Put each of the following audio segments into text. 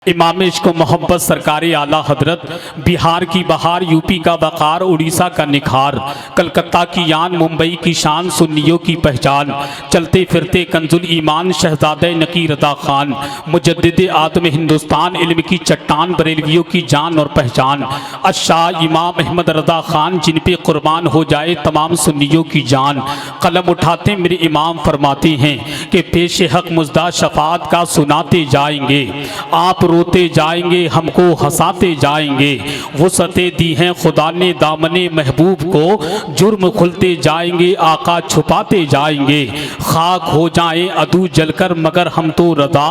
इमाम इश्क मोहब्बत सरकारी आला हजरत, बिहार की बहार, यूपी का वक़ार, उड़ीसा का निखार, कलकत्ता की यान, मुंबई की शान, सुन्नियों की पहचान, चलते फिरते कंजुल ईमान, शहजादे नकी रदा खान, मुजद्दिद आदम हिंदुस्तान, इल्म की चट्टान, बरेलवियों की जान और पहचान, अशाह इमाम अहमद रदा खान, जिन पे कुर्बान हो जाए तमाम सुन्नियों की जान। कलम उठाते मेरे इमाम फरमाते हैं कि पेश हक मुजदा शफात का सुनाते जाएंगे, आप रोते जाएंगे, हमको हंसाते जाएंगे। वुसअते दी हैं खुदा ने दामने महबूब को, जुर्म खुलते जाएंगे, आका छुपाते जाएंगे। खाक हो जाएं अदू जलकर मगर हम तो रदा,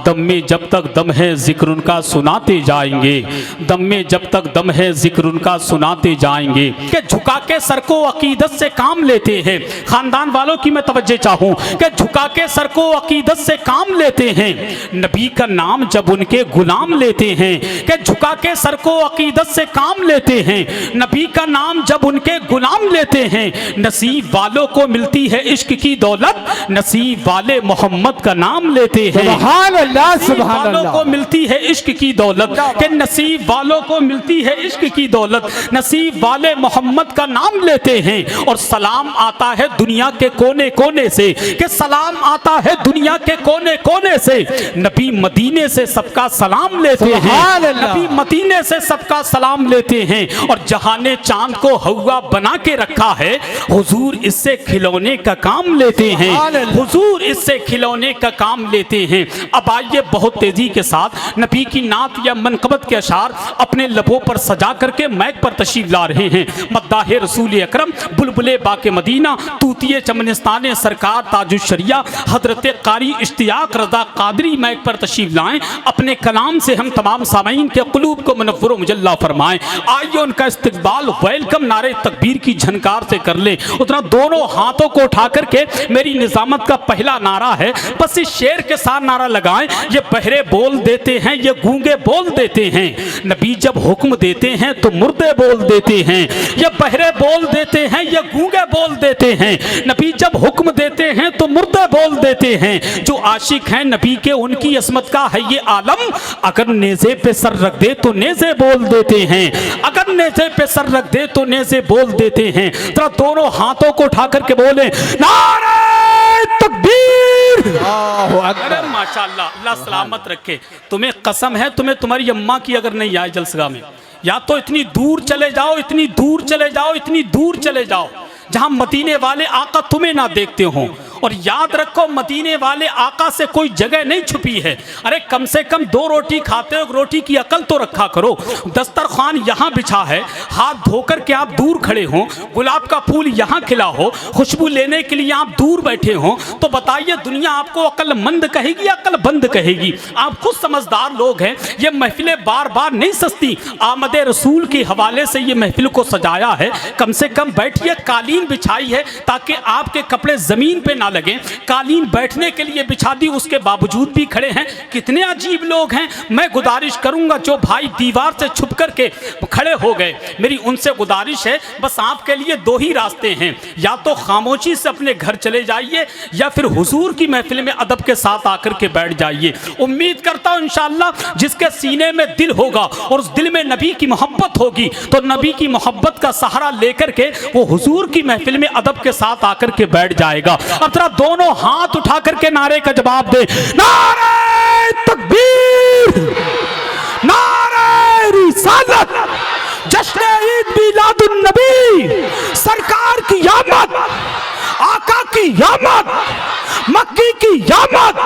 दम में जब तक दम है जिक्र उनका सुनाते जाएंगे, दम में जब तक दम है जिक्र उनका सुनाते जाएंगे। कि झुका के सर को अकीदत से काम लेते हैं, खानदान वालों की मैं तवज्जो चाहूं कि झुका के सर को अकीदत से काम लेते हैं। नबी का नाम जब उनके गुलाम लेते हैं, कि झुका के सर को अकीदत से काम लेते हैं। नबी का नाम जब उनके गुलाम लेते हैं, नसीब वालों को मिलती है इश्क की दौलत, नसीब वाले मोहम्मद का नाम लेते हैं। सुभान अल्लाह, सुभान वालों अल्लाह। को मिलती है इश्क की दौलत, कि नसीब वालों को मिलती है इश्क की दौलत, नसीब वाले मोहम्मद का नाम लेते हैं। और सलाम आता है दुनिया के कोने कोने से, कि सलाम आता है दुनिया के कोने कोने से। नबी मदीने से सबका सलाम लेते हैं, नबी मदीने से सबका सलाम लेते हैं। और जहाने चांद को हवा बना के रखा है, हुजूर इससे खिलौने का काम लेते हैं, हुजूर इससे खिलौने का काम लेते हैं। अब आइए बहुत तेजी के साथ नबी की नात या मनकबत के अशार अपने लबों पर सजा करके मैक पर तशरीफ ला रहे हैं। मद्दाहे रसूल अकरम, बुलबुले बाके मदीना, तूतिए चमनिस्तान सरकार ताजुश शरिया, हजरत कारी इश्तियाक रजा कादरी मैक पर तशरीफ लाएं। अपने कलाम से हम तमाम सामीन के कुलूब को मुनव्वर व मुजल्ला फरमाएं। आइए उनका इस्तकबाल वेलकम नारे तकबीर की झनकार से कर ले। उतना दोनों हाथों को उठा करके मेरी निजामत का पहला नारा है, बस इस शेर के साथ नारा लगाएं। ये बहरे बोल देते हैं, ये गूंगे बोल देते हैं, नबी जब हुक्म देते हैं तो मुर्दे बोल देते हैं। ये बहरे बोल देते हैं, ये गूंगे बोल देते हैं, नबी जब हुक्म देते हैं तो मुर्दे बोल देते हैं। जो आशिक हैं नबी के उनकी असमत का है ये आलम, अगर नेज़े पे सर रख दे तो नेज़े बोल देते हैं, अगर नेज़े पे सर रख दे तो नेज़े बोल देते हैं। तो दोनों हाथों को उठा करके बोले नारे तकबीर। अरे माशाअल्लाह, अल्लाह सलामत रखे। तुम्हें कसम है, तुम्हें तुम्हारी अम्मा की अगर नहीं आए जलसगा में, या तो इतनी दूर चले जाओ, इतनी दूर चले जाओ, इतनी दूर चले जाओ जहां मदीने वाले आका तुम्हें ना देखते हो। और याद रखो मदीने वाले आका से कोई जगह नहीं छुपी है। अरे कम से कम दो रोटी खाते हो, रोटी की अकल तो रखा करो। दस्तरखान यहाँ बिछा है, हाथ धोकर के आप दूर खड़े हो, गुलाब का फूल यहाँ खिला हो, खुशबू लेने के लिए आप दूर बैठे हो, तो बताइए दुनिया आपको अक्लमंद कहेगी या अक्लबंद कहेगी? आप खुद समझदार लोग हैं। ये महफिलें बार बार नहीं सस्ती, आमद रसूल के हवाले से ये महफिल को सजाया है। कम से कम बैठिए, कालीन बिछाई है ताकि आपके कपड़े जमीन पे ना लगे, कालीन बैठने के लिए बिछा दी, उसके बावजूद भी खड़े हैं। कितने अजीब लोग हैं। मैं गुजारिश करूंगा जो भाई दीवार से छुप करके खड़े हो गए, मेरी उनसे गुजारिश है, बस आपके लिए दो ही रास्ते हैं, या तो खामोशी से अपने घर चले जाइए या फिर हुजूर की महफिल में अदब के साथ आकर के बैठ जाइए। उम्मीद करता हूं इंशाअल्लाह जिसके सीने में दिल होगा और उस दिल में नबी की मोहब्बत होगी, तो नबी की मोहब्बत का सहारा लेकर के वो हुजूर की महफिल में अदब के साथ आकर के बैठ जाएगा। अब जरा दोनों हाथ उठा करके नारे का जवाब दे, नारे तकबीर, नारे रिसालत, जश्न ईद मिलादुन नबी, सरकार की आमद, आका की आमद, मक्की की आमद,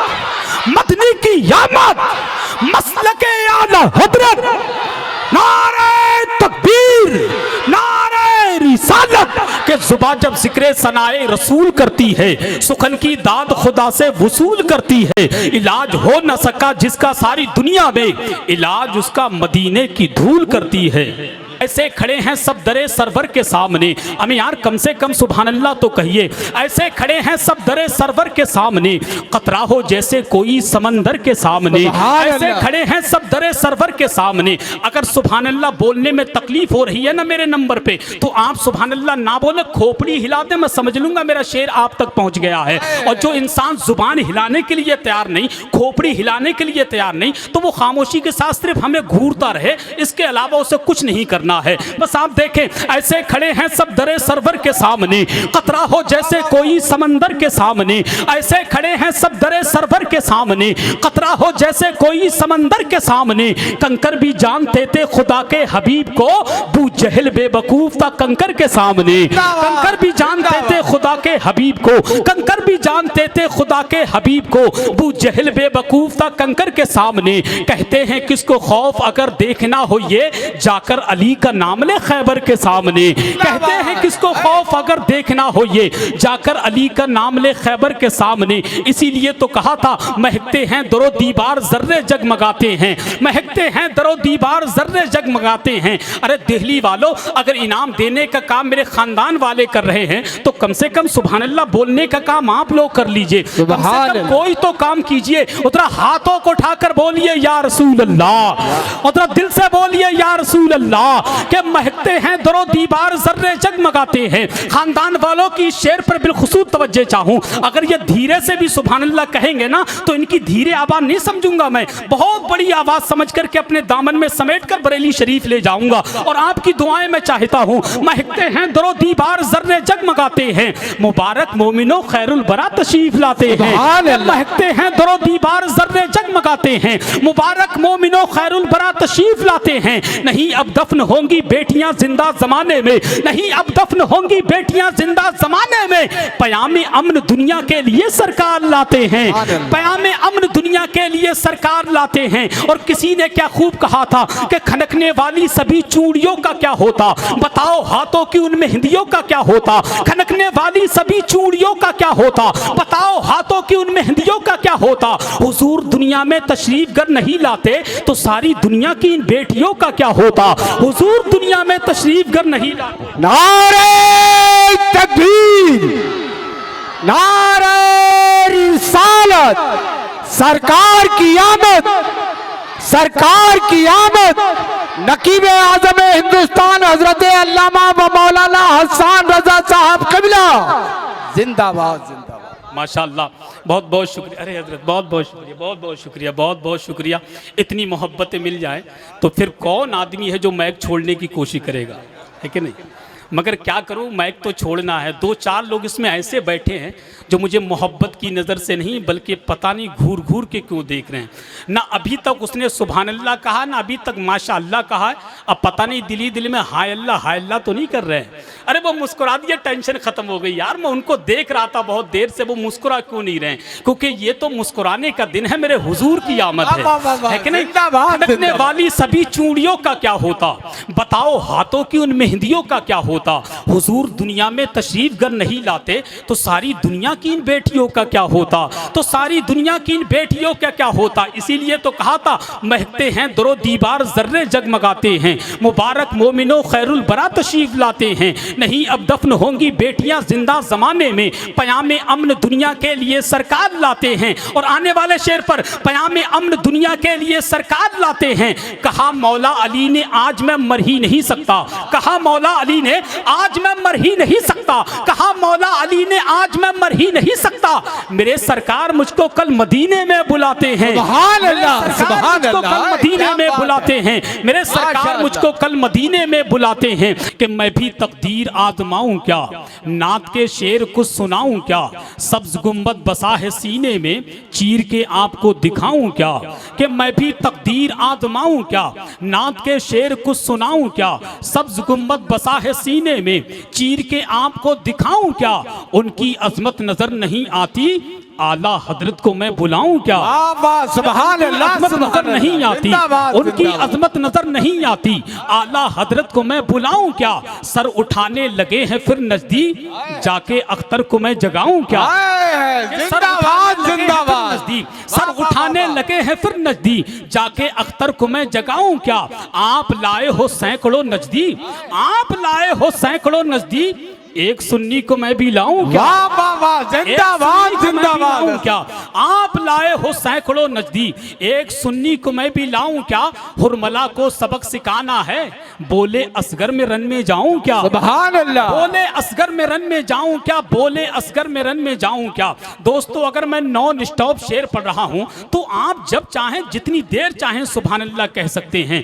मदनी की आमद, मसलके आला हजरत, नारे तकबीर, नारे रिसालत। के जुबान जब जिक्र सनाए रसूल करती है, सुखन की दाद खुदा से वसूल करती है। इलाज हो न सका जिसका सारी दुनिया में, इलाज उसका मदीने की धूल करती है। ऐसे खड़े हैं सब दरे सरवर के सामने। हमें यार कम से कम सुभान अल्लाह तो कहिए। ऐसे खड़े हैं सब दरे सरवर के सामने, कतरा हो जैसे कोई समंदर के सामने। ऐसे खड़े हैं सब दरे सरवर के सामने। अगर सुभान अल्लाह बोलने में तकलीफ हो रही है ना मेरे नंबर पे, तो आप सुभान अल्लाह ना बोले, खोपड़ी हिला दे, मैं समझ लूंगा मेरा शेर आप तक पहुंच गया है। और जो इंसान जुबान हिलाने के लिए तैयार नहीं, खोपड़ी हिलाने के लिए तैयार नहीं, तो वो खामोशी के साथ सिर्फ हमें घूरता रहे, इसके अलावा उसे कुछ नहीं करना है। बस आप देखें, ऐसे खड़े हैं सब दरे सरवर के सामने, कतरा हो जैसे कोई समंदर के सामने। ऐसे खड़े हैं सब दरे सरवर के सामने, कतरा हो जैसे कोई समंदर के सामने। कंकर भी जानते थे खुदा के हबीब को, बू जहल बेवकूफ था कंकर के सामने। कंकर भी जानते थे खुदा के हबीब को, कंकर भी जानते थे खुदा के हबीब को, बू जहल बेवकूफ था कंकर के सामने। कहते हैं किसको खौफ अगर देखना हो ये, जाकर अली का नाम ले खैबर के सामने। कहते हैं किसको खौफ अगर देखना हो ये, जाकर अली का नाम ले खैबर के सामने। इसीलिए तो कहा था महकते हैं दरो दीवार जर्रे जगमगाते हैं, महकते हैं दरो दीवार जर्रे जगमगाते हैं। अरे दिल्ली वालों, अगर इनाम देने का काम मेरे खानदान वाले कर रहे हैं, तो कम से कम सुभान अल्लाह बोलने का काम आप लोग कर लीजिए। कम से कम कोई तो काम कीजिए। उधर हाथों को उठाकर बोलिए या रसूल अल्लाह, उधर दिल से बोलिए या रसूल अल्लाह। के महकते हैं दरो दीवार जर्रे जगमगाते हैं। खानदान वालों की शेर पर बिलखुसूस तवज्जो चाहूं। अगर ये धीरे से भी सुभान अल्लाह कहेंगे ना, तो इनकी धीरे आवाज नहीं समझूंगा मैं, बहुत बड़ी आवाज समझ करके अपने दामन में समेट कर बरेली शरीफ ले जाऊंगा। और आपकी दुआएं मैं चाहता हूं। महकते हैं दरो दीवार जर्रे जगमगाते हैं, मुबारक मोमिनो खैरुल बरा तशरीफ लाते हैं। महकते हैं दरो दीवार जर्रे जगमगाते हैं, मुबारक मोमिनो खैरुल बरा तशरीफ लाते हैं। नहीं अब दफन होंगी बेटियां जिंदा जमाने में, नहीं अब दफन होंगी बेटियां जिंदा जमाने में। पयामे अमन दुनिया के लिए सरकार लाते हैं, पयामे अमन दुनिया के लिए सरकार लाते हैं। और किसी ने क्या खूब कहा था कि खनकने वाली सभी चूड़ियों का क्या होता, बताओ हाथों की उन मेहंदियों का क्या होता। खनकने वाली सभी चूड़ियों का क्या होता, बताओ हाथों की उन मेहंदियों का क्या होता। हुजूर दुनिया में तशरीफ गर नहीं लाते, तो सारी दुनिया की इन बेटियों का क्या होता। हुजूर दुनिया में तशरीफ गर नहीं लाते। नारे तकबीर, नारे रिसालत, सरकार की आमद, सरकार की आमद। नकीब आजम हिंदुस्तान हजरत अल्लामा व मौलाना हसन रजा साहब कबिला जिंदाबाद जिंदाबाद। माशाअल्लाह, बहुत बहुत शुक्रिया। अरे हजरत बहुत बहुत शुक्रिया, बहुत बहुत शुक्रिया, बहुत बहुत शुक्रिया। इतनी मोहब्बतें मिल जाए तो फिर कौन आदमी है जो मैक छोड़ने की कोशिश करेगा, है कि नहीं। मगर क्या करूं, मैक तो छोड़ना है। दो चार लोग इसमें ऐसे बैठे हैं जो मुझे मोहब्बत की नज़र से नहीं, बल्कि पता नहीं घूर घूर के क्यों देख रहे हैं। ना अभी तक उसने सुभान अल्लाह कहा, ना अभी तक माशा अल्लाह कहा है। अब पता नहीं दिल में हाय अल्लाह तो नहीं कर रहे हैं। अरे वो मुस्कुरा दिया, टेंशन खत्म हो गई। यार मैं उनको देख रहा था बहुत देर से, वो मुस्कुरा क्यों नहीं रहे, क्योंकि ये तो मुस्कुराने का दिन है, मेरे हुजूर की आमद है कि नहीं। खनकने वाली सभी चूड़ियों का क्या होता, बताओ हाथों की उन मेहंदियों का क्या होता। हुजूर दुनिया में तशरीफ गर नहीं लाते, तो सारी दुनिया की इन बेटियों का क्या होता, तो सारी दुनिया की इन बेटियों का क्या होता। इसीलिए तो कहा था महकते हैं दरो दीवार जर्रे जगमगाते हैं, मुबारक मोमिनो खैरुल बरा तशरीफ लाते हैं। नहीं अब दफन होंगी बेटियां जिंदा जमाने में, पयामे अमन दुनिया के लिए सरकार लाते हैं। और आने वाले शेर पर पयामे अमन दुनिया के लिए सरकार लाते हैं। कहा मौला अली ने आज मैं मर ही नहीं सकता, कहा मौला अली ने आज मैं मर ही नहीं सकता, कहा मौला अली ने आज मैं मर ही नहीं सकता। मेरे सरकार मुझको कल मदीने में बुलाते हैं, सुभान अल्लाह, सुभान अल्लाह, कल मदीने में बुलाते हैं। मेरे सरकार मुझको कल मदीने में बुलाते हैं कि मैं भी तकदीर आजमाऊं क्या, नात के शेर कुछ सुनाऊं क्या, सब्ज गुंबद बसा है सीने में चीर के आपको दिखाऊं क्या। कि मैं भी तकदीर आजमाऊं क्या, नात के शेर कुछ सुनाऊं क्या, सब्ज गुंबद बसा है सीने में चीर के आपको दिखाऊं क्या। उनकी अजमत नजर नहीं आती, आला हजरत को मैं बुलाऊं क्या? वाह वाह सुभान अल्लाह अजमत नजर सुभान नहीं अल्लाह। आती, जिंदाबाद, उनकी जिंदाबाद। अजमत नजर नहीं आती, आला हजरत को मैं बुलाऊं क्या? सर उठाने लगे हैं फिर नजदीक, जाके अख्तर को मैं जगाऊं क्या? हाय हाय, जिंदाबाद जिंदाबाद। नजदीक सर उठाने लगे हैं फिर नजदीक, जाके अख्तर को मैं जगाऊं क्या? आप लाए हो सैकड़ों नजदीक, आप लाए हो सैकड़ों नजदीक, एक सुन्नी को मैं भी लाऊं क्या? वाह वाह वाह, जिंदाबाद जिंदाबाद। क्या आप लाए हो सैकड़ों नजदीक, एक सुन्नी को मैं भी लाऊं क्या? हुरमला को सबक सिखाना है, बोले असगर में रन में जाऊं क्या? सुभान अल्लाह। बोले असगर में रन में जाऊं क्या? बोले असगर में रन में जाऊं क्या? दोस्तों अगर मैं नॉन स्टॉप शेर पढ़ रहा हूं तो आप जब चाहें जितनी देर चाहें सुभान अल्लाह कह सकते हैं,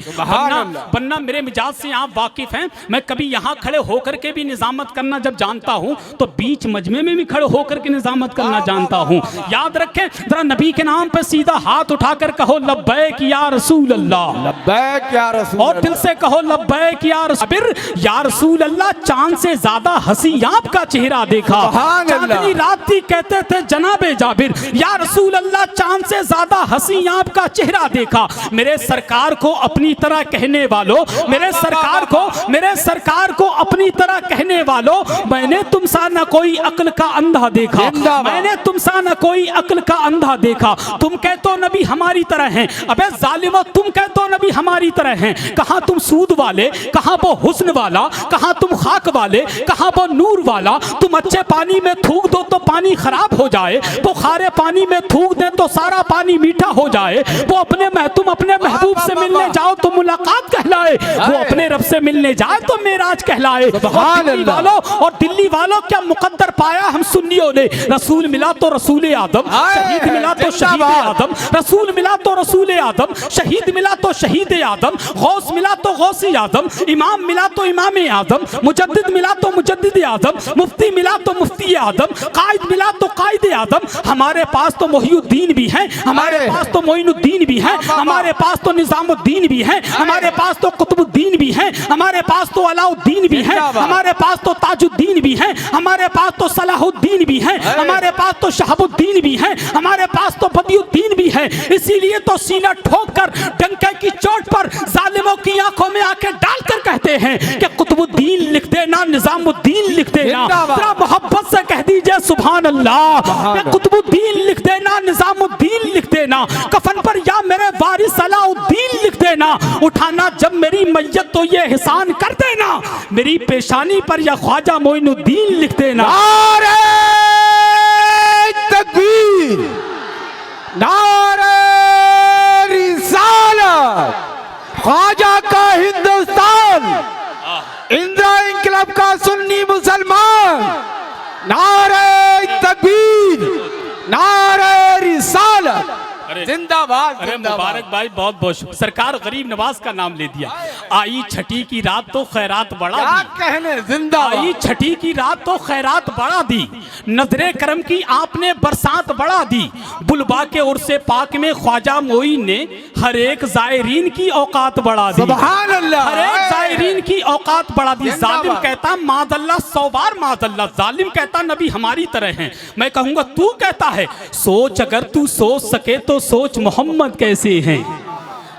वरना मेरे मिजाज से आप वाकिफ हैं। मैं कभी यहां खड़े होकर के भी निजामत करना जब जानता हूं तो बीच मजमे में भी खड़े होकर के निजामत करना जानता हूं। याद रखें, जरा नबी के नाम पे सीधा हाथ उठाकर कहो लब्बैक या रसूल अल्लाह, लब्बैक या रसूल और दिल से कहो लब्बैक या रसूल अल्लाह। चांद से ज्यादा हंसी आपका चेहरा देखा, चांदनी रात थी कहते थे जनाबे जाबिर, या रसूल अल्लाह चांद से ज्यादा हंसी आपका चेहरा देखा। मेरे सरकार को अपनी तरह कहने वालों, मेरे सरकार को अपनी तरह कहने वालों, मैंने तुम सा न कोई अक्ल का अंधा देखा, मैंने तुम सा न कोई अक्ल का अंधा देखा। तुम कहते हो नबी हमारी तरह हैं, अबे जालिमो तुम कहते हो नबी हमारी तरह हैं। कहां तुम सूद वाले, कहां वो हुस्न वाला, कहां तुम खाक वाले, कहां वो नूर वाला। तुम अच्छे पानी में थूक दो तो पानी खराब हो जाए, वो खारे पानी में थूक दे तो सारा पानी मीठा हो जाए। वो तुम अपने महबूब से मिलने जाओ तो मुलाकात कहलाए, वो अपने रब से मिलने जाए तो मेराज कहलाए। और दिल्ली वालों क्या मुकद्दर पाया हम सुन्नियों ने, रसूल मिला तो रसूल आदम, शहीद मिला तो शहीद आदम, रसूल मिला तो रसूल आदम, शहीद मिला तो शहीद आदम, गौस मिला तो गौसी आदम, इमाम मिला तो इमाम आदम, मुजद्दिद मिला तो मुजद्दिद आदम, मुफ्ती मिला तो मुफ्ती आदम, कायद मिला तो कायद आदम। हमारे पास तो मोहिउद्दीन भी हैं, हमारे पास तो मोइनुद्दीन भी हैं, हमारे पास तो निजामुद्दीन भी हैं, हमारे पास तो कुतुबुद्दीन भी हैं, हमारे पास तो अलाउद्दीन भी हैं, हमारे पास तो ताजुद्दीन भी हैं, हमारे पास तो सलाहुद्दीन भी हैं, हमारे पास तो शहाबुद्दीन भी हैं, हमारे पास तो बदियुद्दीन भी हैं। इसीलिए तो सीना ठोक कर डंके की चोट पर जालिमों की आंखों में आंखें डालकर कहते हैं कि कुतुबुद्दीन लिख देना, निजामुद्दीन लिख देना। जरा मोहब्बत से कह दीजिए सुभान अल्लाह, कि कुतुबुद्दीन लिख देना, निजामुद्दीन लिख देना, कफन पर या मेरे वारिस अलाउद्दीन लिख देना। उठाना जब मेरी मैयत तो ये एहसान कर देना, मेरी पेशानी पर या ख्वाजा मोइनुद्दीन लिख देना। नारे तकबीर, नारे रिसालत, ख्वाजा का हिंदुस्तान, इंदिरा इंकलाब का सुन्नी मुसलमान, नारे तकबीर, नारे रिसालत, जिंदाबाद। अरे मुबारक भाई, बहुत बहुत शुक्रिया। सरकार गरीब नवाज का नाम ले दिया। आई छठी की रात तो खैरात बढ़ा दी, कहने जिंदाबाद। आई छठी की रात तो खैरात बढ़ा दी, नजरे करम की आपने बरसात बढ़ा दी। बुलबा के उर्से पाक में ख्वाजा मोइन ने हर एक जायरीन की औकात बढ़ा दी, सुभान अल्लाह, हर एक जायरीन की औकात बढ़ा दी। जालिम कहता माज़अल्लाह 100 बार माज़अल्लाह, जालिम कहता नबी हमारी तरह हैं। मैं कहूंगा तू कहता है सोच, अगर तू सोच सके तो सोच मोहम्मद कैसे हैं।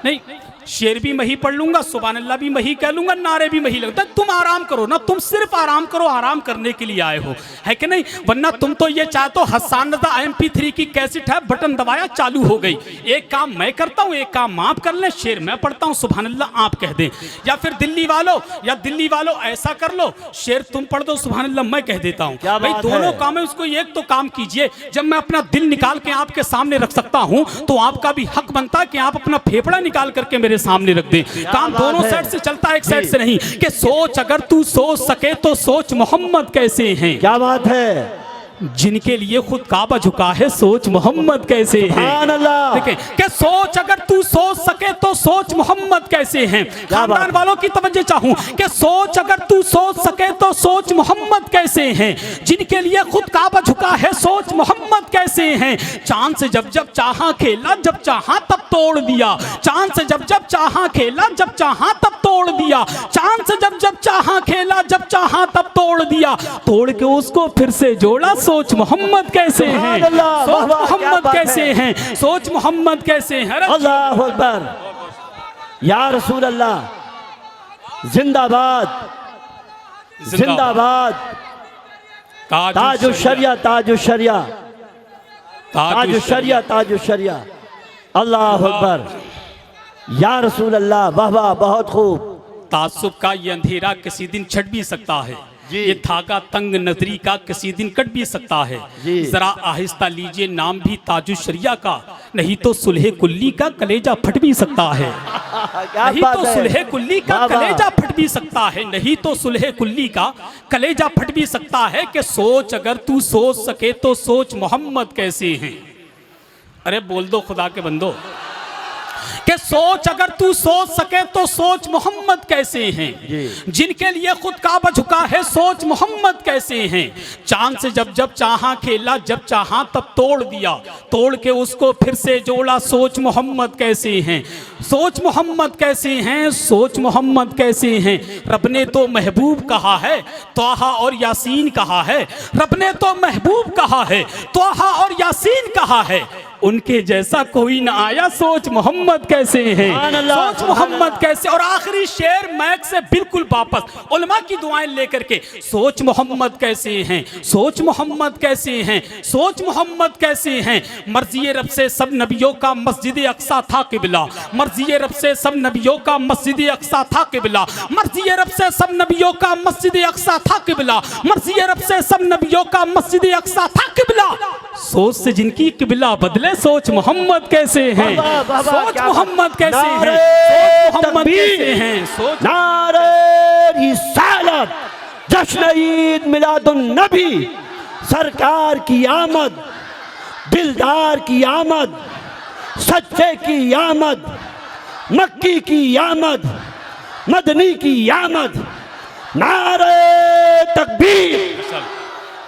नहीं, शेर भी मही पढ़ लूंगा, सुभान अल्लाह भी मही कह लूंगा, नारे भी मही लगता। तुम आराम करो ना, तुम सिर्फ आराम करो, आराम करने के लिए आए हो, है कि नहीं? वरना तुम तो ये चाहते हो हसन रज़ा MP3 की कैसेट है, बटन दबाया चालू हो गई। एक काम मैं करता हूँ, एक काम आप कर लें, शेर मैं पढ़ता हूँ, सुभान अल्लाह आप कह दें। या फिर दिल्ली वालों ऐसा कर लो, शेर तुम पढ़ दो, सुभान अल्लाह मैं कह देता हूँ। भाई दोनों काम है, उसको एक तो काम कीजिए। जब मैं अपना दिल निकाल के आपके सामने रख सकता हूँ तो आपका भी हक बनता है कि आप अपना फेफड़ा निकाल करके मेरे सामने रख दे। काम दोनों साइड से चलता है, एक साइड से नहीं। कि सोच, अगर तू सोच सके तो सोच मोहम्मद कैसे हैं। क्या बात है, जिनके लिए खुद काबा झुका है, सोच मोहम्मद कैसे हैं। देखिए कि सोच, अगर तू सोच सके तो सोच मोहम्मद कैसे हैं। खानदान वालों की तवज्जो चाहूं कि सोच, अगर तू सोच सके तो सोच मोहम्मद कैसे हैं। जिनके लिए खुद काबा झुका है, सोच मोहम्मद कैसे हैं। चांद से जब जब चाहा खेला, जब चाहा तब तोड़ दिया। चांद से जब जब चाहा खेला, जब चाहा तब तोड़ दिया। चांद से जब जब चाहा खेला, जब चाहा तब तोड़ दिया। तोड़ के उसको फिर से जोड़ा, सोच मोहम्मद कैसे हैं, सुभान अल्लाह, सोच वाह, वाह, क्या मोहम्मद बात कैसे है। हैं, सोच मोहम्मद कैसे हैं। अरे अल्लाह अकबर, या रसूल अल्लाह, जिंदाबाद जिंदाबाद, ताजु शरिया ताजु शरिया ताजु शरिया ताजु शरिया। अल्लाह अकबर, या रसूल अल्लाह, वाह वाह, बहुत खूब। तासुब का ये अंधेरा किसी दिन छट भी सकता है, ये धागा तंग नजरी का किसी दिन कट भी सकता है। जी। जरा आहिस्ता लीजिए नाम भी ताजु शरिया का, नहीं तो सुलह कुल्ली का कलेजा फट भी सकता है। क्या नहीं बात तो है। सुलह कुल्ली का वाह, वाह। कलेजा फट भी सकता है, नहीं तो सुलह कुल्ली का कलेजा फट भी सकता है। कि सोच अगर तू सोच सके तो सोच मोहम्मद कैसे हैं। अरे बोल दो खुदा के बंदो, कि सोच अगर तू सोच सके तो सोच मोहम्मद कैसे हैं। जिनके लिए खुद काबा झुका है, सोच मोहम्मद कैसे हैं। चांद से जब जब चाहा खेला, जब चाहा तब तोड़ दिया, तोड़ के उसको फिर से जोड़ा, सोच मोहम्मद कैसे हैं। सोच मोहम्मद कैसे हैं, सोच मोहम्मद कैसे हैं। रब ने तो महबूब कहा है, तोहा और यासीन कहा है। रब ने तो महबूब कहा है, तोहा और यासीन कहा है। उनके जैसा कोई ना आया, सोच मोहम्मद कैसे हैं, सोच मोहम्मद कैसे। और आखिरी शेर मैक से बिल्कुल वापस, उलमा की दुआएं लेकर के, सोच मोहम्मद कैसे हैं, सोच मोहम्मद कैसे हैं, सोच मोहम्मद कैसे हैं। मर्जी रब से सब नबियों का मस्जिद अक्सा था किबला, मर्जी रब से सब नबियों का मस्जिद अक्सा था किबला, मर्जी रब से सब नबियों का मस्जिद अक्सा था किबला, मर्जी रब से सब नबियों का मस्जिद अक्सा था किबला। सोच से जिनकी किबला बदले, सोच मोहम्मद कैसे हैं, सोच मोहम्मद कैसे हैं, सोच मोहम्मद कैसे हैं। सोच नारे रिसालत, जश्न ईद मिलादुन नबी, सरकार की आमद, दिलदार की आमद, सच्चे की आमद, मक्की की आमद, मदनी की आमद। नारे तकबीर,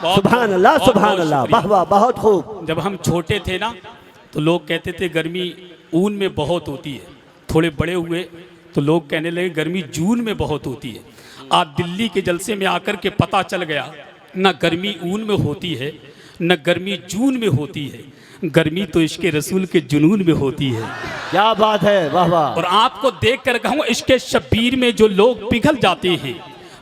सुभान अल्लाह, सुभान अल्लाह, वाह वाह, बहुत खूब। जब हम छोटे थे ना तो लोग कहते थे गर्मी ऊन में बहुत होती है, थोड़े बड़े हुए तो लोग कहने लगे गर्मी जून में बहुत होती है। आज दिल्ली के जलसे में आकर के पता चल गया, न गर्मी ऊन में होती है, न गर्मी जून में होती है, गर्मी तो इश्क रसूल के जुनून में होती है। क्या बात है, वाह वाह। और आपको देख कर कहूँ, इश्क शब्बीर में जो लोग पिघल जाते हैं,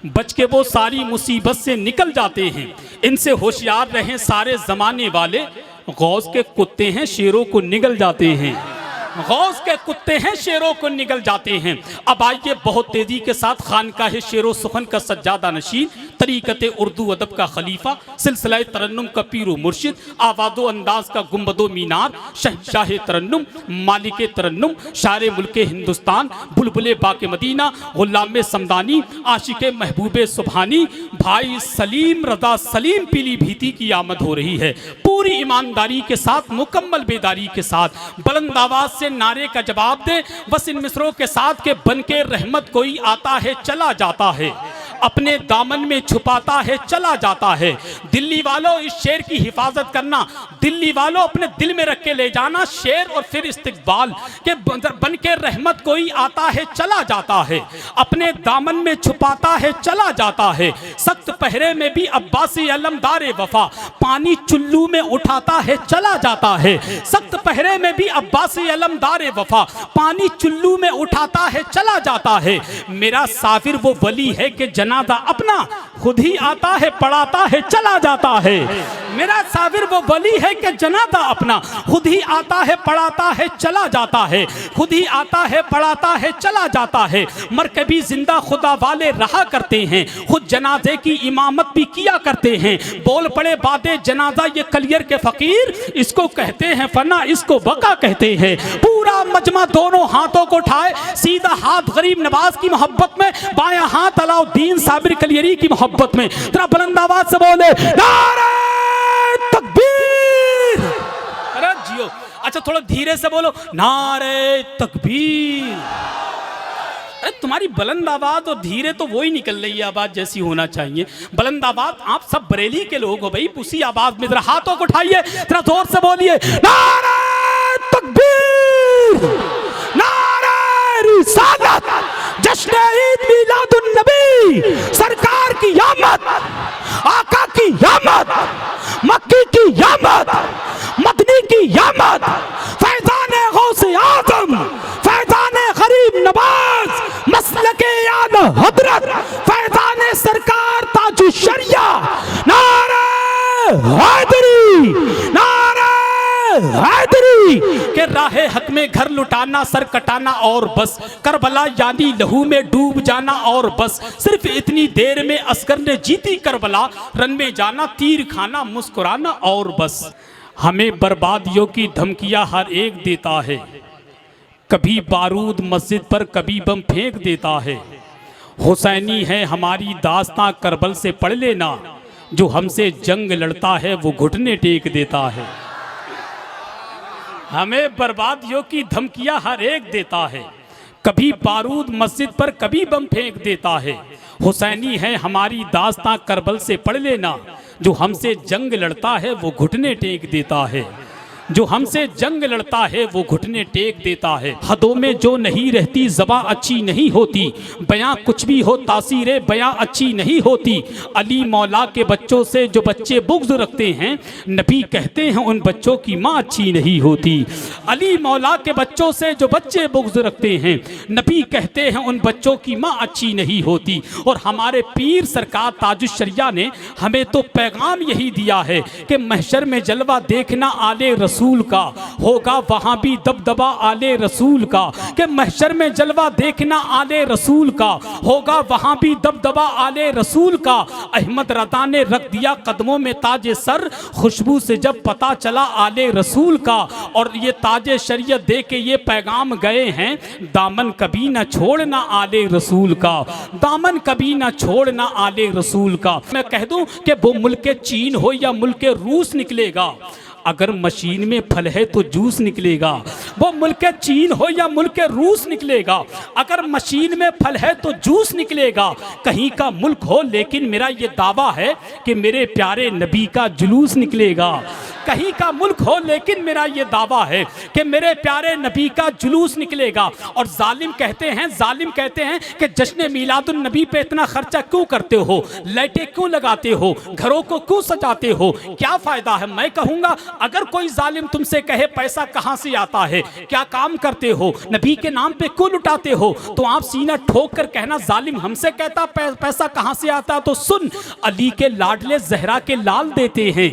बच के वो सारी मुसीबत से निकल जाते हैं। इनसे होशियार रहें सारे जमाने वाले, गौस के कुत्ते हैं शेरों को निगल जाते हैं, गौस के कुत्ते हैं शेरों को निगल जाते हैं। अब आइए बहुत तेजी के साथ खानकाह शेरो सुखन का सज्जादा नशीन, तरीक़त उर्दू अदब का खलीफा, सिलसिला तरन्नुम का पीरो मुर्शिद, आवादो अंदाज का गुंबदो मीनार, शहंशाह तरन्नुम, मालिक तरन्नुम, शारे मुल्क हिंदुस्तान, बुलबुले बाके मदीना, गुलाम समदानी, आशिक महबूब सुबहानी, भाई सलीम रजा सलीम पीलीभीती की आमद हो रही है। पूरी ईमानदारी के साथ, मुकम्मल बेदारी के साथ, बुलंद आवाज से नारे का जवाब दे, बस इन मिसरों के साथ के बन के रहमत कोई आता है चला जाता है, अपने दामन में छुपाता है चला जाता है। दिल्ली वालों इस शेर की हिफाजत करना, दिल्ली वालों अपने दिल में रख के ले जाना शेर, और फिर इस्तिकबाल के बन के रहमत कोई आता है चला जाता है, अपने दामन में छुपाता है चला जाता है। सख्त पहरे में भी अब्बासी अलमदार वफा, पानी चुल्लू में उठाता है चला जाता है। सख्त पहरे में भी अब्बासी अलमदार वफा, पानी चुल्लू में उठाता है चला जाता है। मेरा साफिर वो वली है कि जनाजा अपना खुद ही आता है पढ़ाता है चला जाता है। मेरा साबिर वो वली है कि जनाजा अपना खुद ही आता है पढ़ाता है चला जाता है, खुद ही आता है पढ़ाता है चला जाता है। मरकबी जिंदा खुदा वाले रहा करते हैं, खुद जनाजे की इमामत भी किया करते हैं। बोल पड़े बातें जनाजा ये कलियर के फकीर, इसको कहते हैं फना इसको बका कहते हैं। पूरा मजमा दोनों हाथों को उठाए, सीधा हाथ गरीब नवाज की मोहब्बत में, बायां हाथ अलाउद्दीन साबिर कलियरी की मोहब्बत में। तेरा बुलंद आवाज से बोले नारे तकबीर। अरे जियो, अच्छा थोड़ा धीरे से बोलो नारे तकबीर। अरे तुम्हारी बुलंद आवाज और धीरे तो वो ही निकल रही है आवाज जैसी होना चाहिए। बुलंद आवाज आप सब बरेली के लोग हो भाई, उसी आवाज में जरा हाथों को उठाइए, जरा जोर से बोलिए नारे तकबीर, नारे रिसालत, जश्न ईद मिलादुन नबी, सरकार की आमद, आका की आमद, मक्की की यामत, मदनी की यामत, फैज़ान गौसे आज़म, फैज़ान गरीब नवाज, मसलके याद हजरत, फैज़ान सरकार ताजु शरिया, नारे हैदरी, नारे हैदरी के राहे हक में घर लुटाना, सर कटाना और बस, करबला यानी लहू में डूब जाना और बस, सिर्फ इतनी देर में असगर ने जीती करबला, रन में जाना, तीर खाना, मुस्कुराना और बस। हमें बर्बादियों की धमकियां हर एक देता है, कभी बारूद मस्जिद पर कभी बम फेंक देता है। हुसैनी है हमारी दास्तां करबल से पढ़ लेना, जो हमसे जंग लड़ता है वो घुटने टेक देता है। हमें बर्बादियों की धमकियां हर एक देता है, कभी बारूद मस्जिद पर कभी बम फेंक देता है। हुसैनी है हमारी दास्तां करबल से पढ़ लेना, जो हमसे जंग लड़ता है वो घुटने टेक देता है, जो हमसे जंग लड़ता है वो घुटने टेक देता है। हदों में जो नहीं रहती ज़बां अच्छी नहीं होती, बयां कुछ भी हो तासीरे बयां अच्छी नहीं होती। अली मौला के बच्चों से जो बच्चे बुग़्ज़ रखते हैं, नबी कहते हैं उन बच्चों की माँ अच्छी नहीं होती। अली मौला के बच्चों से जो बच्चे बुग़्ज़ रखते हैं, नबी कहते हैं उन बच्चों की माँ अच्छी नहीं होती। और हमारे पीर सरकार ताजुश शरिया ने हमें तो पैगाम यही दिया है कि महशर में जलवा देखना आले रसूल का, होगा वहां भी दबदबा आले रसूल का। कि महशर में जलवा देखना आले रसूल का, होगा वहां भी दबदबा आले रसूल का। अहमद रदा ने रख दिया कदमों में ताजे सर, खुशबू से जब पता चला आले रसूल का। और ये ताजे शरीयत दे के ये पैगाम गए हैं, दामन कभी ना छोड़ना आले रसूल का, दामन कभी ना छोड़ना आले रसूल का। मैं कह दूं कि वो मुल्क चीन हो या मुल्क रूस निकलेगा, अगर मशीन में फल है तो जूस निकलेगा। वो मुल्क चीन हो या मुल्क रूस निकलेगा, अगर मशीन में फल है तो जूस निकलेगा। कहीं का मुल्क हो लेकिन मेरा ये दावा है कि मेरे प्यारे नबी का जुलूस निकलेगा। कहीं का मुल्क हो लेकिन मेरा ये दावा है कि मेरे प्यारे नबी का जुलूस निकलेगा। और जालिम कहते हैं कि जश्न मीलादुन नबी पे इतना खर्चा क्यों करते हो, लाइटें क्यों लगाते हो, घरों को क्यों सजाते हो, क्या फायदा है। मैं कहूँगा अगर कोई जालिम तुमसे कहे पैसा कहाँ से आता है, क्या काम करते हो, नबी के नाम पे क्यों लुटाते हो, तो आप सीना ठोक कर कहना जालिम हमसे कहता पैसा कहाँ से आता। तो सुन, अली के लाडले जहरा के लाल देते हैं,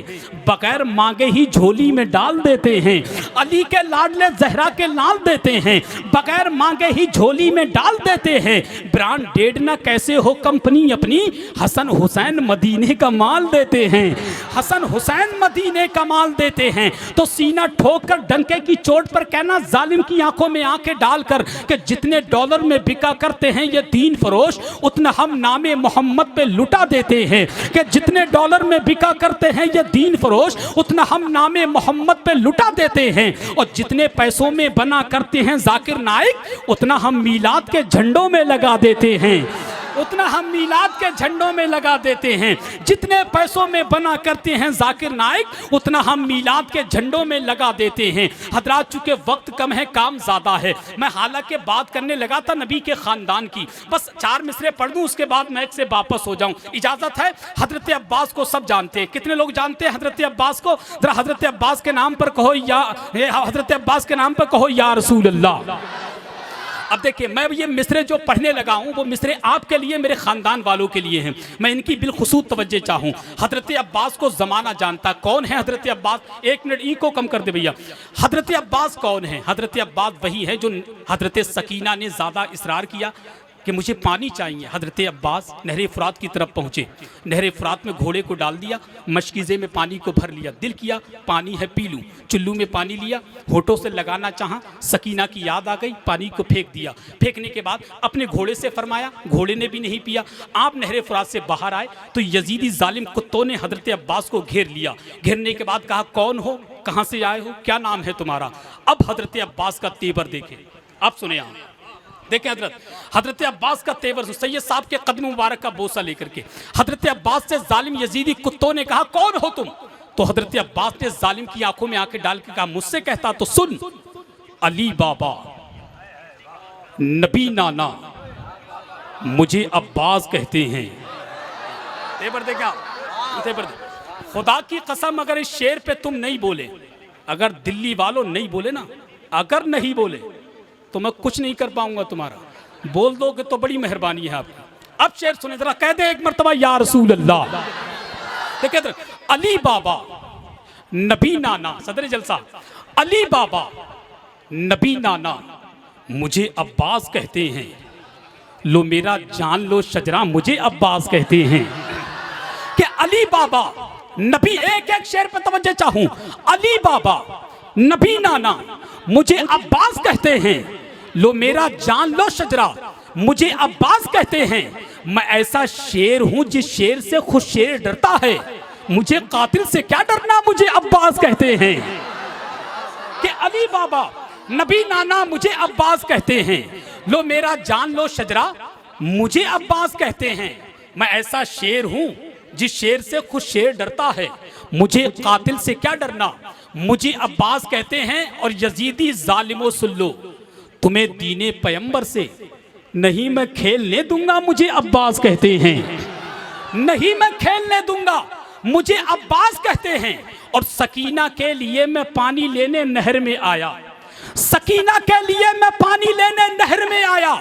बगैर मांगे ही झोली में डाल देते हैं। अली के लाडले जहरा के लाल देते हैं, बगैर मांगे ही झोली में डाल देते हैं। ब्रांडेड ना कैसे हो कंपनी अपनी, हसन हुसैन मदीने का माल देते हैं, हसन हुसैन मदीने का माल देते हैं। तो सीना ठोक कर डंके की चोट पर कहना जालिम की आंखों में आंखें डालकर कि जितने डॉलर में बिका करते हैं ये दीन फरोश, उतना हम नामे मोहम्मद पे लुटा देते हैं। कि जितने डॉलर में बिका करते हैं ये दीन फरोश, उतना हम नामे मोहम्मद पे लुटा देते हैं। और जितने पैसों में बना करते हैं जाकिर नाइक, उतना हम मीलाद के झंडों में लगा देते हैं, उतना हम मीलाद के झंडों में लगा देते हैं। जितने पैसों में बना करते हैं जाकिर नाइक, उतना हम मीलाद के झंडों में लगा देते हैं। हजरात चूंकि वक्त कम है काम ज़्यादा है, मैं हालांकि बात करने लगा था नबी के ख़ानदान की, बस 4 मिसरे पढ़ दूँ उसके बाद मैं से वापस हो जाऊँ, इजाज़त है। हजरत अब्बास को सब जानते हैं, कितने लोग जानते हैं हजरत अब्बास को, जरा हजरत अब्बास के नाम पर कहो या हजरत अब्बास के नाम पर कहो या रसूल अल्लाह। अब देखिए मैं ये मिसरे जो पढ़ने लगा हूँ वो मिसरे आपके लिए, मेरे ख़ानदान वालों के लिए हैं, मैं इनकी बिलखुसूस तवज्जो चाहूँ। हज़रत अब्बास को ज़माना जानता, कौन है हज़रत अब्बास, 1 मिनट ई को कम कर दे भैया। हज़रत अब्बास कौन है? हज़रत अब्बास वही है जो हज़रत सकीना ने ज़्यादा इसरार किया कि मुझे पानी चाहिए। हज़रत अब्बास नहर फ़ुरात की तरफ पहुँचे, नहर फ़ुरात में घोड़े को डाल दिया, मशकीज़े में पानी को भर लिया, दिल किया पानी है पी लूँ, चुल्लू में पानी लिया, होठों से लगाना चाहा, सकीना की याद आ गई, पानी को फेंक दिया। फेंकने के बाद अपने घोड़े से फरमाया, घोड़े ने भी नहीं पिया। आप नहर फ़ुरात से बाहर आए तो यजीदी जालिम कुत्तों ने हज़रत अब्बास को घेर लिया। घेरने के बाद कहा कौन हो, कहाँ से आए हो, क्या नाम है तुम्हारा। अब हज़रत अब्बास का तेवर देखें, आप सुने, आप देखें हजरत अब्बास का तेवर, सैयद साहब के कदम मुबारक का बोसा लेकर के हजरत अब्बास से जालिम यजीदी कुत्तों ने कहा कौन हो तुम। तो हजरत अब्बास ने जालिम की आंखों में आंखें डाल के कहा मुझसे कहता तो सुन, अली बाबा नबी नाना मुझे अब्बास कहते हैं। तेवर देखा, तेवर खुदा की कसम अगर इस शेर पे तुम नहीं बोले, अगर दिल्ली वालों नहीं बोले ना, अगर नहीं बोले तो मैं कुछ नहीं कर पाऊंगा तुम्हारा, बोल दोगे तो बड़ी मेहरबानी है आपकी। अब शेर सुने जरा, कह दे एक मर्तबा या रसूल अल्लाह। देखिए अली बाबा नबी नाना, सदर जलसा, अली बाबा नबी नाना मुझे अब्बास कहते हैं, लो मेरा जान लो शजरा मुझे अब्बास कहते हैं। कि अली बाबा नबी, एक एक शेर पर तवज्जो चाहूं, अली बाबा नबी नाना मुझे अब्बास कहते हैं, लो मेरा जान लो शजरा मुझे अब्बास कहते हैं। मैं ऐसा शेर हूं जिस शेर से खुद शेर डरता है, मुझे कातिल से क्या डरना मुझे अब्बास कहते हैं। कि अली बाबा नबी नाना मुझे अब्बास कहते हैं, लो मेरा जान लो शजरा मुझे अब्बास कहते हैं। मैं ऐसा शेर हूं जिस शेर से खुद शेर डरता है, मुझे कातिल से क्या डरना मुझे अब्बास कहते हैं। और यजीदी जालिमो सुन लो, तुम्हें दीने पैगंबर से नहीं मैं खेलने दूंगा मुझे अब्बास कहते हैं, नहीं मैं खेलने दूंगा मुझे अब्बास कहते हैं। और सकीना के लिए मैं पानी लेने नहर में आया, सकीना के लिए मैं पानी लेने नहर में आया,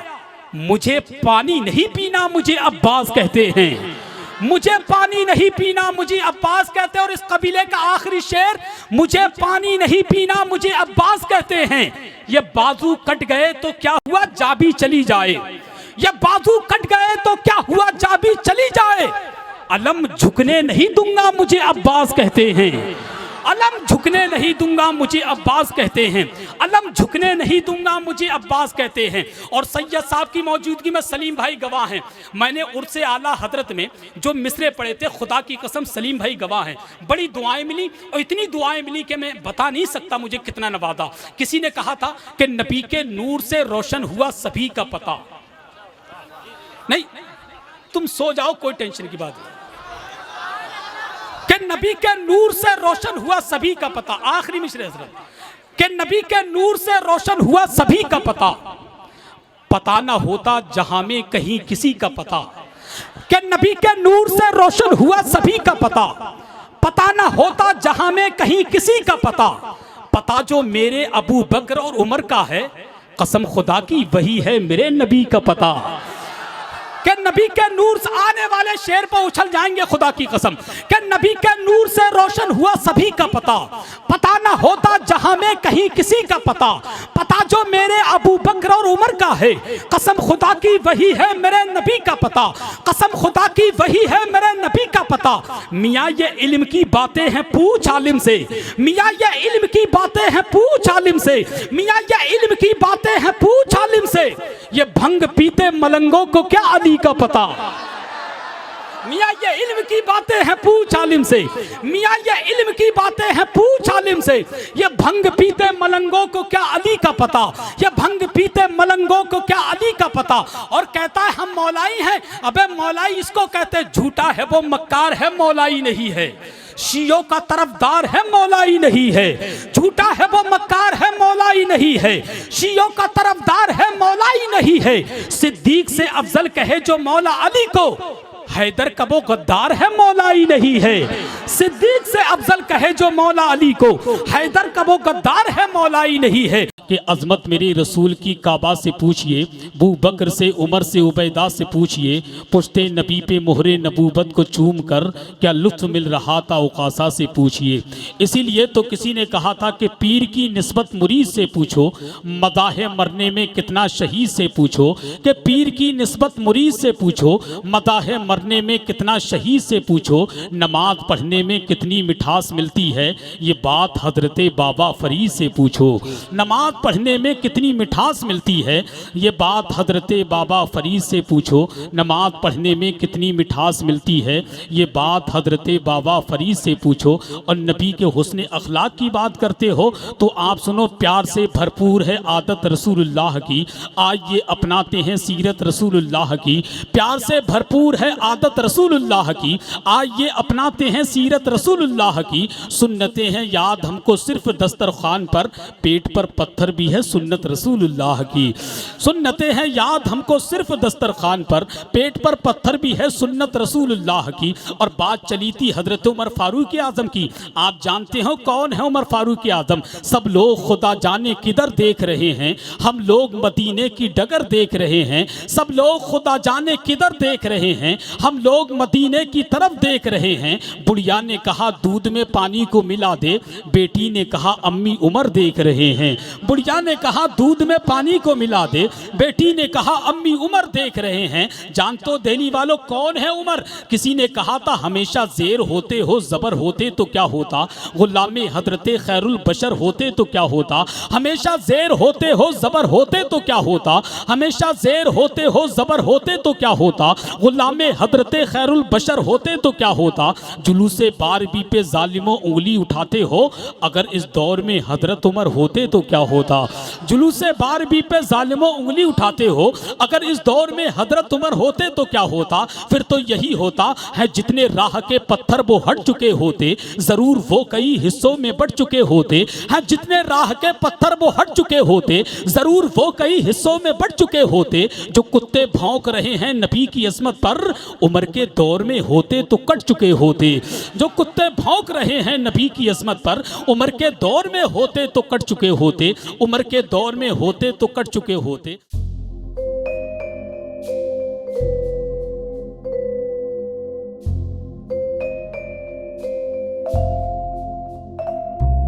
मुझे पानी नहीं पीना मुझे अब्बास कहते हैं, मुझे पानी नहीं पीना मुझे अब्बास कहते हैं। और इस कबीले का आखिरी शेर, मुझे पानी नहीं पीना मुझे अब्बास कहते हैं। ये बाजू कट गए तो क्या हुआ जाबी चली जाए, ये बाजू कट गए तो क्या हुआ जाबी चली जाए, अलम झुकने नहीं दूंगा मुझे अब्बास कहते हैं, अलम झुकने नहीं दूंगा मुझे अब्बास कहते हैं, अलम झुकने नहीं दूंगा मुझे अब्बास कहते हैं। और सैयद साहब की मौजूदगी में सलीम भाई गवाह हैं, मैंने उर्से आला हजरत में जो मिसरे पढ़े थे, खुदा की कसम सलीम भाई गवाह हैं, बड़ी दुआएं मिली और इतनी दुआएं मिली कि मैं बता नहीं सकता मुझे कितना नवादा। किसी ने कहा था कि नबी के नूर से रोशन हुआ सभी का पता। नहीं तुम सो जाओ, कोई टेंशन की बात नहीं, कि नबी के नूर से रोशन हुआ सभी का पता। आखिरी मिसरे हजरत, कि नबी के नूर से रोशन हुआ सभी का पता, पता ना होता जहां में कहीं किसी का पता। कि नबी के नूर से रोशन हुआ सभी का पता, पता ना होता जहां में कहीं किसी का पता। पता जो मेरे अबू बकर और उमर का है, कसम खुदा की वही है मेरे नबी का पता। कि नबी के नूर से आने वाले शेर पर उछल जाएंगे खुदा की कसम, कि नबी के नूर से रोशन हुआ सभी का पता, पता ना होता जहां में कहीं किसी का पता। पता जो मेरे अबू बकर और उमर का है, कसम खुदा की वही है मेरे नबी का पता, कसम खुदा की वही है मेरे नबी का पता। मियाँ ये इल्म की बातें हैं पूछ आलिम से, मियाँ ये इल्म की बातें हैं पूछ आलिम से, मियाँ ये इल्म की बातें हैं पूछ आलिम से। ये भंग पीते मलंगों को क्या अली का पता। मियाँ ये इल्म की बातें हैं पूछ आलिम से, मियाँ ये इल्म की बातें हैं पूछ आलिम से। ये भंग पीते मलंगों को क्या अली का पता, ये भंग पीते मलंगों को क्या अली का पता। और कहता है हम मौलाई हैं, अबे मौलाई इसको कहते झूठा है वो मक्कार है मौलाई नहीं है, शियों का तरफदार है मौलाई नहीं है, झूठा है वो मक्कार है मौलाई नहीं है, शियों का तरफदार है मौलाई नहीं है। सिद्दीक से अफजल कहे जो मौला अली को, हैदर का वो गद्दार है मौलाई नहीं है। सिद्दीक से अफजल कहे जो मौला अली को, हैदर का वो गद्दार है मौलाई नहीं है। कि अजमत मेरे रसूल की काबा से पूछिए, बू बकर से उमर से उबैदा से पूछिए, पुश्ते नबी पे मोहरे नबूबत को चूम कर क्या लुत्फ मिल रहा था उकासा से पूछिए। इसीलिए तो किसी ने कहा था कि पीर की निस्बत मुरीद से पूछो, मदाहे मरने में कितना शहीद से पूछो। कि पीर की निस्बत मुरीद से पूछो, मदाहे मरने में कितना शहीद से पूछो, नमाज पढ़ने में कितनी मिठास मिलती है ये बात हजरत बाबा फरीद से पूछो। नमाज पढ़ने में कितनी मिठास मिलती है ये बात हजरत बाबा फरीद से पूछो, नमाज पढ़ने में कितनी मिठास मिलती है ये बात हजरत बाबा फरीद से पूछो। और नबी के हुस्न अखलाक की बात करते हो तो आप सुनो, प्यार से भरपूर है आदत रसूलुल्लाह की, आज ये अपनाते हैं सीरत रसूलुल्लाह की। प्यार से भरपूर है आदत रसूलुल्लाह की, आज ये अपनाते हैं सीरत रसूलुल्लाह की। सुन्नतें हैं याद हमको सिर्फ दस्तरखान पर, पेट पर पत्थर पत्थर भी है सुन्नत रसूलुल्लाह की। सुन्नतें हैं याद हमको सिर्फ दस्तरखान पर, पेट पर पत्थर भी है सुन्नत रसूलुल्लाह की। और बात चली थी हजरत उमर फारूक आजम की। आप जानते हो कौन है उमर फारूक आजम? सब लोग खुदा जाने किधर देख रहे हैं, हम लोग मदीने की डगर देख रहे हैं। सब लोग खुदा जाने किधर देख रहे हैं, हम लोग मदीने की तरफ देख रहे हैं। बुढ़िया ने कहा दूध में पानी को मिला दे, बेटी ने कहा अम्मी उमर देख रहे हैं। बुढ़िया ने कहा दूध में पानी को मिला दे, बेटी ने कहा अम्मी उमर देख रहे हैं। जान तो देने वालों कौन है उमर? किसी ने कहा था हमेशा जेर होते हो जबर होते तो क्या होता, गुलामे हजरते खैरुल बशर होते तो क्या होता। हमेशा जेर होते हो जबर होते तो क्या होता, हमेशा जेर होते हो जबर होते तो क्या होता, गुलामे हजरते खैरुल बशर होते तो क्या होता। जुलूसे बारबी पे जालिमों उंगली उठाते हो, अगर इस दौर में हजरत उमर होते तो क्या होता। जुलूसे बारबी पे जालिमों उंगली उठाते हो, अगर इस दौर में हजरत उमर होते तो क्या होता। फिर तो यही होता है जितने राह के पत्थर वो हट चुके होते, जरूर वो कई हिस्सों में बढ़ चुके होते हैं। जितने राह के पत्थर वो हट चुके होते, जरूर वो कई हिस्सों में बढ़ चुके होते। जो कुत्ते भौंक रहे हैं नबी की अजमत पर, उमर के दौर में होते तो कट चुके होते। जो कुत्ते भौंक रहे हैं नबी की अजमत पर, उमर के दौर में होते तो कट चुके होते, उमर के दौर में होते तो कट चुके होते।